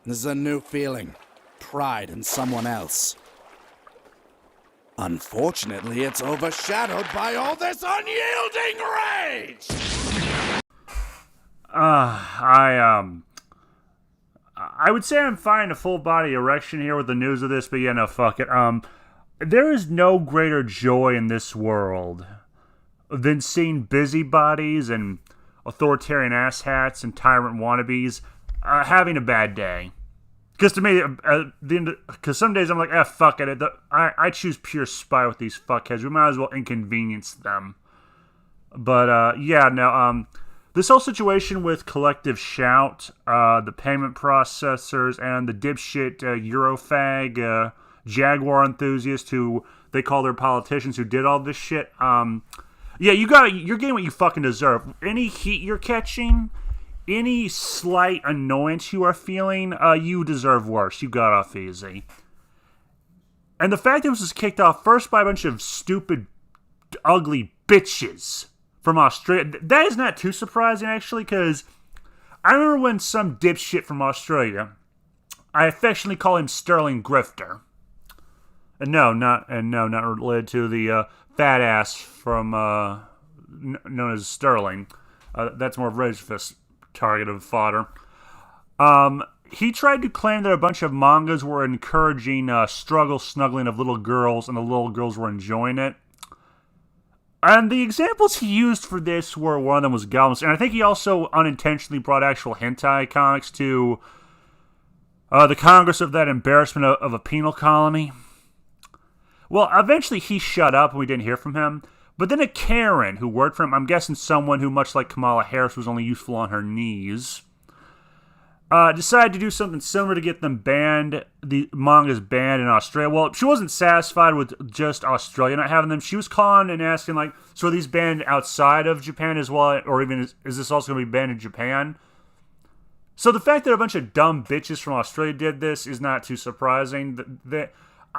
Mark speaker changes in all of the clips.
Speaker 1: There's a new feeling. Pride in someone else. Unfortunately, it's overshadowed by all this unyielding rage!
Speaker 2: I would say I'm finding a full body erection here with the news of this, but yeah, no, fuck it. There is no greater joy in this world than seeing busybodies and authoritarian asshats and tyrant wannabes having a bad day. Because to me, because some days I'm like, fuck it. I choose pure spite with these fuckheads. We might as well inconvenience them. But, this whole situation with Collective Shout, the payment processors, and the dipshit Eurofag, Jaguar enthusiast who they call their politicians who did all this shit. You're getting what you fucking deserve. Any heat you're catching, any slight annoyance you are feeling, you deserve worse. You got off easy. And the fact that this was kicked off first by a bunch of stupid, ugly bitches from Australia, that is not too surprising, actually, because I remember when some dipshit from Australia, I affectionately call him Sterling Grifter. And no, not related to the fat ass from known as Sterling. That's more of Razorfist target of fodder. He tried to claim that a bunch of mangas were encouraging struggle snuggling of little girls, and the little girls were enjoying it. And the examples he used for this were, one of them was Goblins, and I think he also unintentionally brought actual hentai comics to the Congress of that embarrassment of a penal colony. Well, eventually he shut up and we didn't hear from him. But then a Karen who worked for him, I'm guessing someone who, much like Kamala Harris, was only useful on her knees, decided to do something similar to get them banned, the mangas banned in Australia. Well, she wasn't satisfied with just Australia not having them. She was calling and asking, like, so are these banned outside of Japan as well? Or even, is this also going to be banned in Japan? So the fact that a bunch of dumb bitches from Australia did this is not too surprising.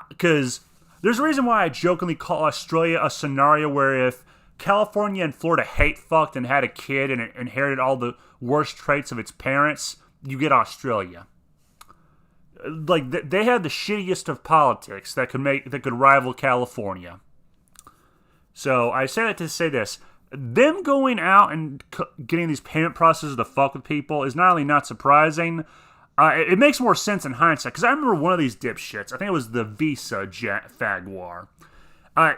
Speaker 2: Because there's a reason why I jokingly call Australia a scenario where if California and Florida hate-fucked and had a kid and inherited all the worst traits of its parents, you get Australia. Like, they had the shittiest of politics that could rival California. So I say that to say this. Them going out and getting these payment processes to fuck with people is not only not surprising, it makes more sense in hindsight. Because I remember one of these dipshits, I think it was the Visa Jaguar.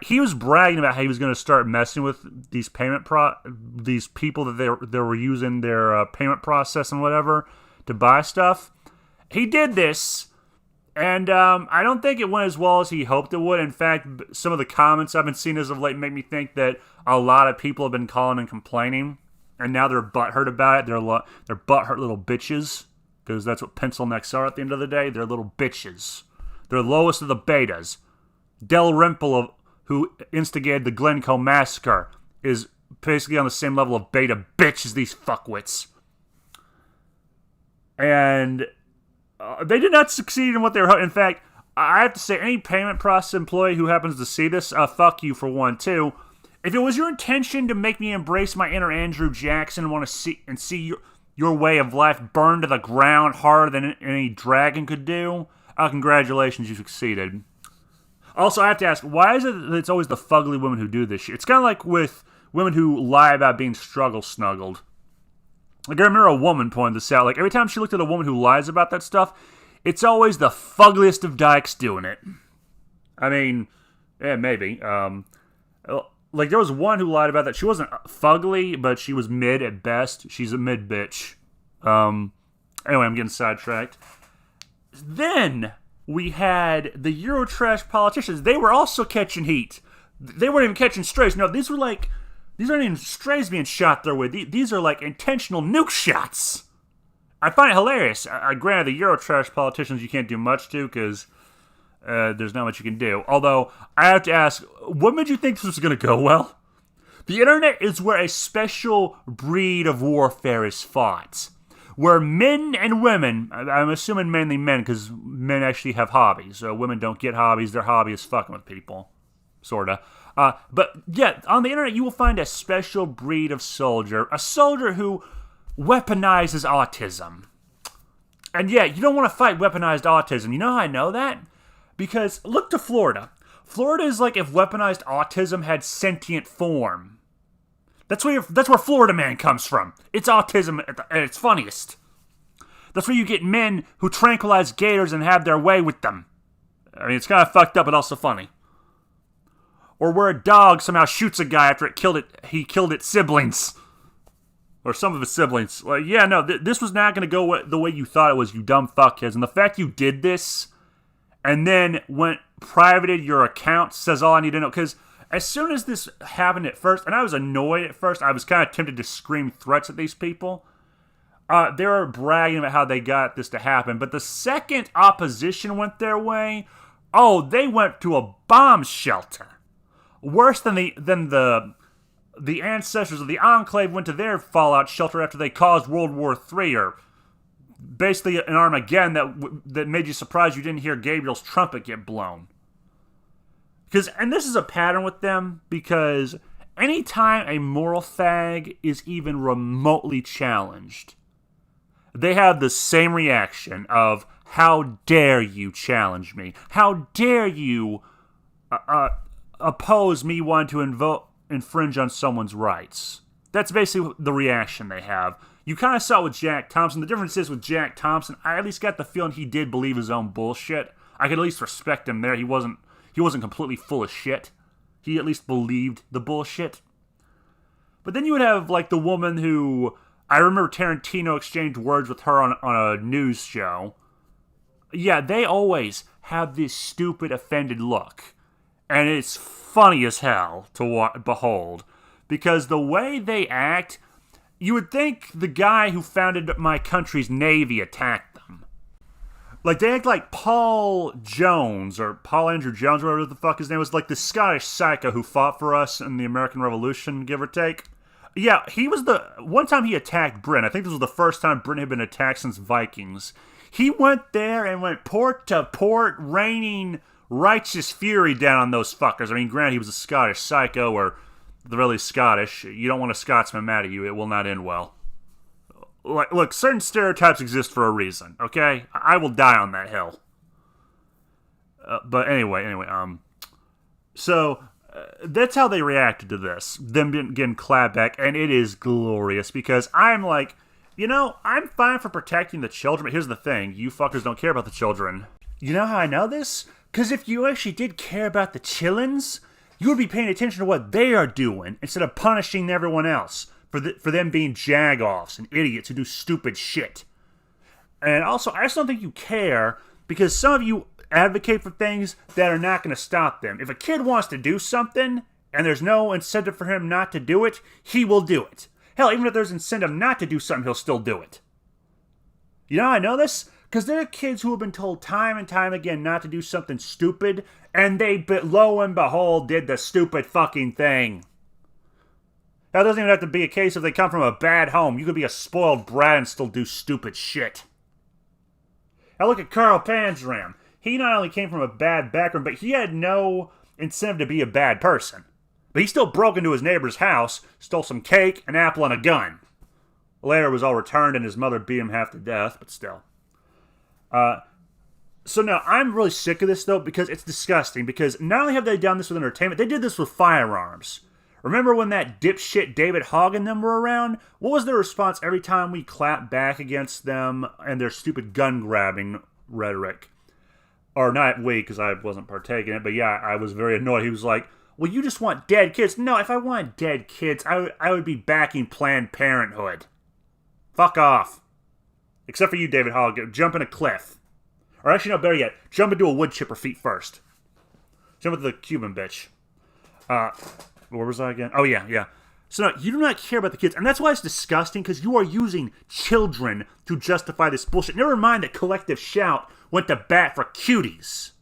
Speaker 2: He was bragging about how he was going to start messing with these these people that they were using their payment process and whatever to buy stuff. He did this, and I don't think it went as well as he hoped it would. In fact, some of the comments I've been seeing as of late make me think that a lot of people have been calling and complaining, and now they're butthurt about it. They're butthurt little bitches, because that's what pencil necks are at the end of the day. They're little bitches. They're the lowest of the betas. Dalrymple, who instigated the Glencoe massacre, is basically on the same level of beta bitch as these fuckwits. And they did not succeed in what they were. In fact, I have to say, any payment process employee who happens to see this, fuck you for one, too. If it was your intention to make me embrace my inner Andrew Jackson and want to see your way of life burned to the ground harder than any dragon could do, congratulations, you succeeded. Also, I have to ask, why is it that it's always the fugly women who do this shit? It's kind of like with women who lie about being struggle snuggled. Like, I remember a woman pointed this out. Like, every time she looked at a woman who lies about that stuff, it's always the fuggliest of dykes doing it. I mean, yeah, maybe. Like, there was one who lied about that. She wasn't fugly, but she was mid at best. She's a mid bitch. Anyway, I'm getting sidetracked. Then we had the Eurotrash politicians. They were also catching heat. They weren't even catching strays. No, these aren't even strays being shot their way. These are like intentional nuke shots. I find it hilarious. Granted, the Eurotrash politicians you can't do much to because there's not much you can do. Although, I have to ask, what made you think this was going to go well? The internet is where a special breed of warfare is fought. Where men and women, I'm assuming mainly men because men actually have hobbies. So women don't get hobbies. Their hobby is fucking with people. Sorta. But yeah, on the internet you will find a special breed of soldier. A soldier who weaponizes autism. And yeah, you don't want to fight weaponized autism. You know how I know that? Because look to Florida. Florida is like if weaponized autism had sentient form. That's where Florida Man comes from. It's autism at its funniest. That's where you get men who tranquilize gators and have their way with them. I mean, it's kind of fucked up, but also funny. Or where a dog somehow shoots a guy after he killed its siblings. Or some of his siblings. Like, yeah, no, this was not going to go the way you thought it was, you dumb fuckheads. And the fact you did this, and then privated your account, says all I need to know. Because as soon as this happened at first, and I was annoyed at first, I was kind of tempted to scream threats at these people. They were bragging about how they got this to happen. But the second opposition went their way, they went to a bomb shelter. Worse than the ancestors of the Enclave went to their fallout shelter after they caused World War III, or basically an Armageddon that made you surprised you didn't hear Gabriel's trumpet get blown. And this is a pattern with them, because anytime a moral fag is even remotely challenged, they have the same reaction of, how dare you challenge me? How dare you oppose me wanting to infringe on someone's rights? That's basically the reaction they have. You kind of saw it with Jack Thompson. The difference is with Jack Thompson, I at least got the feeling he did believe his own bullshit. I could at least respect him there. He wasn't completely full of shit. He at least believed the bullshit. But then you would have like the woman who, I remember Tarantino exchanged words with her on a news show. Yeah, they always have this stupid offended look. And it's funny as hell to behold. Because the way they act, you would think the guy who founded my country's Navy attacked them. Like, they act like Paul Jones, or Paul Andrew Jones, or whatever the fuck his name was, like the Scottish psycho who fought for us in the American Revolution, give or take. Yeah, he was one time he attacked Britain. I think this was the first time Britain had been attacked since Vikings. He went there and went port to port, raining righteous fury down on those fuckers. I mean, granted, he was a Scottish psycho, or the really Scottish. You don't want a Scotsman mad at you. It will not end well. Look, certain stereotypes exist for a reason, okay? I will die on that hill. But anyway, so that's how they reacted to this, them getting clapped back, and it is glorious, because I'm like, I'm fine for protecting the children, but here's the thing, you fuckers don't care about the children. You know how I know this? Because if you actually did care about the chillins, you would be paying attention to what they are doing, instead of punishing everyone else for them being jag-offs and idiots who do stupid shit. And also, I just don't think you care, because some of you advocate for things that are not going to stop them. If a kid wants to do something, and there's no incentive for him not to do it, he will do it. Hell, even if there's incentive not to do something, he'll still do it. You know how I know this? Because there are kids who have been told time and time again not to do something stupid, and they, lo and behold, did the stupid fucking thing. That doesn't even have to be a case if they come from a bad home. You could be a spoiled brat and still do stupid shit. Now look at Carl Panzram. He not only came from a bad background, but he had no incentive to be a bad person. But he still broke into his neighbor's house, stole some cake, an apple, and a gun. Later it was all returned and his mother beat him half to death, but still. So now, I'm really sick of this, though, because it's disgusting. Because not only have they done this with entertainment, they did this with firearms. Remember when that dipshit David Hogg and them were around? What was their response every time we clapped back against them and their stupid gun-grabbing rhetoric? Or not we, because I wasn't partaking in it, but yeah, I was very annoyed. He was like, well, you just want dead kids. No, if I wanted dead kids, I would be backing Planned Parenthood. Fuck off. Except for you, David Hogg. Jump in a cliff. Or actually, no, better yet, jump into a wood chipper feet first. Jump into the Cuban bitch. Where was I again? Oh, yeah. So no, you do not care about the kids. And that's why it's disgusting, because you are using children to justify this bullshit. Never mind that Collective Shout went to bat for cuties.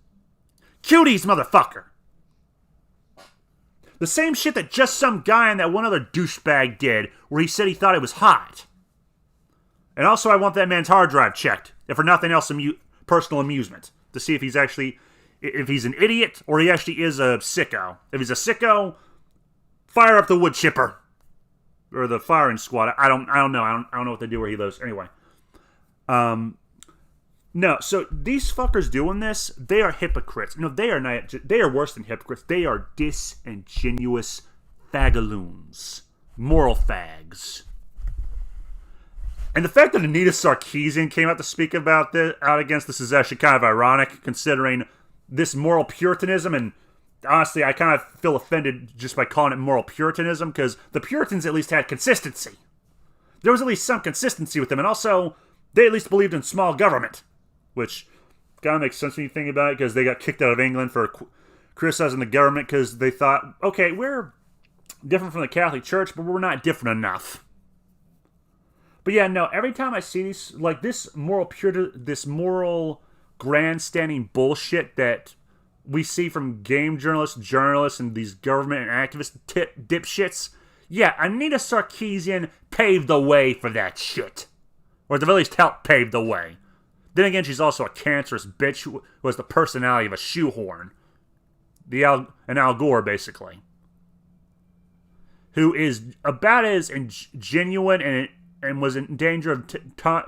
Speaker 2: Cuties, motherfucker! The same shit that just some guy and that one other douchebag did, where he said he thought it was hot. And also, I want that man's hard drive checked, if for nothing else, personal amusement, to see if he's an idiot, or he actually is a sicko. If he's a sicko, fire up the wood chipper. Or the firing squad. I don't know. I don't know what they do where he lives. Anyway. No, so these fuckers doing this, they are hypocrites. No, they are not. They are worse than hypocrites. They are disingenuous fagaloons. Moral fags. And the fact that Anita Sarkeesian came out to speak about this, out against this, is actually kind of ironic, considering this moral puritanism. And honestly, I kind of feel offended just by calling it moral puritanism, because the Puritans at least had consistency. There was at least some consistency with them, and also, they at least believed in small government. Which kind of makes sense when you think about it, because they got kicked out of England for criticizing the government because they thought, okay, we're different from the Catholic Church, but we're not different enough. But yeah, no, every time I see these, like this moral grandstanding bullshit that we see from game journalists, and these government and activist dipshits, yeah, Anita Sarkeesian paved the way for that shit. Or at the very least helped pave the way. Then again, she's also a cancerous bitch who has the personality of a shoehorn. An Al Gore, basically. Who is about as genuine and was in danger of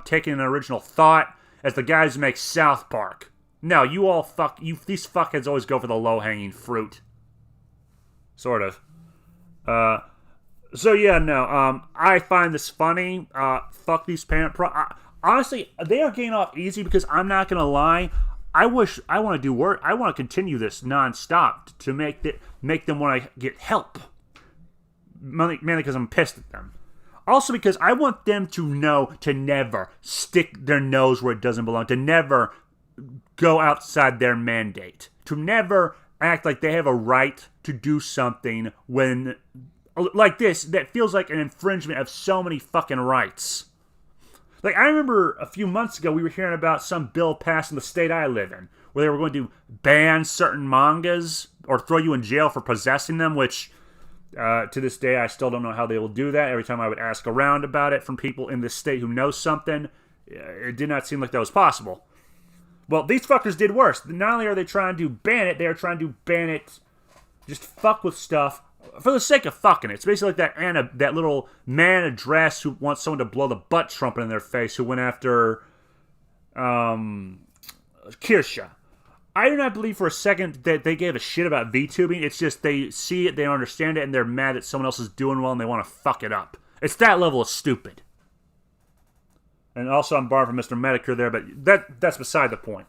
Speaker 2: taking an original thought as the guys who make South Park. No, these fuckheads always go for the low-hanging fruit. Sort of. So yeah, no, I find this funny. Fuck these parent honestly, they are getting off easy because I'm not gonna lie. I want to do work. I want to continue this nonstop to make them want to get help. Mainly because I'm pissed at them. Also because I want them to know to never stick their nose where it doesn't belong. To never go outside their mandate. To never act like they have a right to do something when, like this, that feels like an infringement of so many fucking rights. Like, I remember a few months ago we were hearing about some bill passed in the state I live in, where they were going to ban certain mangas or throw you in jail for possessing them, which, to this day, I still don't know how they will do that. Every time I would ask around about it from people in this state who know something, it did not seem like that was possible. Well, these fuckers did worse. Not only are they trying to ban it, they are trying to ban it, just fuck with stuff, for the sake of fucking it. It's basically like that little man in a dress who wants someone to blow the butt trumpet in their face, who went after Kirsha. I do not believe for a second that they gave a shit about VTubing. It's just they see it, they don't understand it, and they're mad that someone else is doing well and they want to fuck it up. It's that level of stupid. And also, I'm borrowing from Mr. Medicare there, but that's beside the point.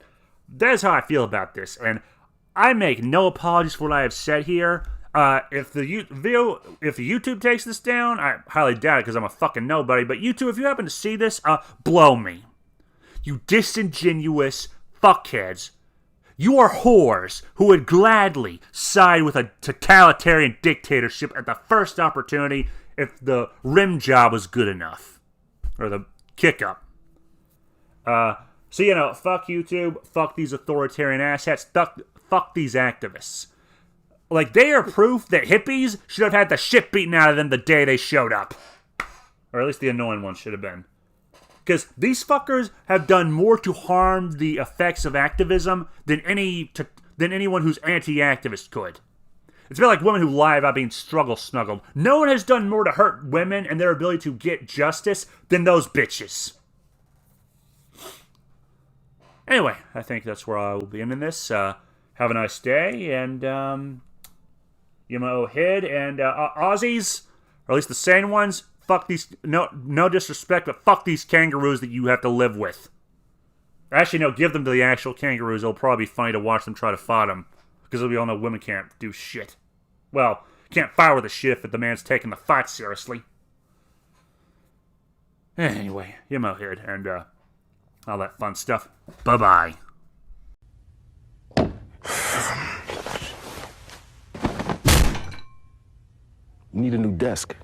Speaker 2: That is how I feel about this, and I make no apologies for what I have said here. If the YouTube takes this down, I highly doubt it because I'm a fucking nobody. But YouTube, if you happen to see this, blow me. You disingenuous fuckheads. You are whores who would gladly side with a totalitarian dictatorship at the first opportunity if the rim job was good enough. Or the kick up. So, fuck YouTube. Fuck these authoritarian asshats. Fuck these activists. Like, they are proof that hippies should have had the shit beaten out of them the day they showed up. Or at least the annoying ones should have been. Because these fuckers have done more to harm the effects of activism than anyone who's anti-activist could. It's a bit like women who lie about being struggle-snuggled. No one has done more to hurt women and their ability to get justice than those bitches. Anyway, I think that's where I will be ending this. Have a nice day, and you know, head and Aussies, or at least the sane ones, fuck these, no disrespect, but fuck these kangaroos that you have to live with. Actually, no, give them to the actual kangaroos. It'll probably be funny to watch them try to fight them, because we all know women can't do shit. Well, can't fire with a shit if the man's taking the fight seriously. Anyway, you know, head and all that fun stuff. Bye-bye.
Speaker 3: You need a new desk.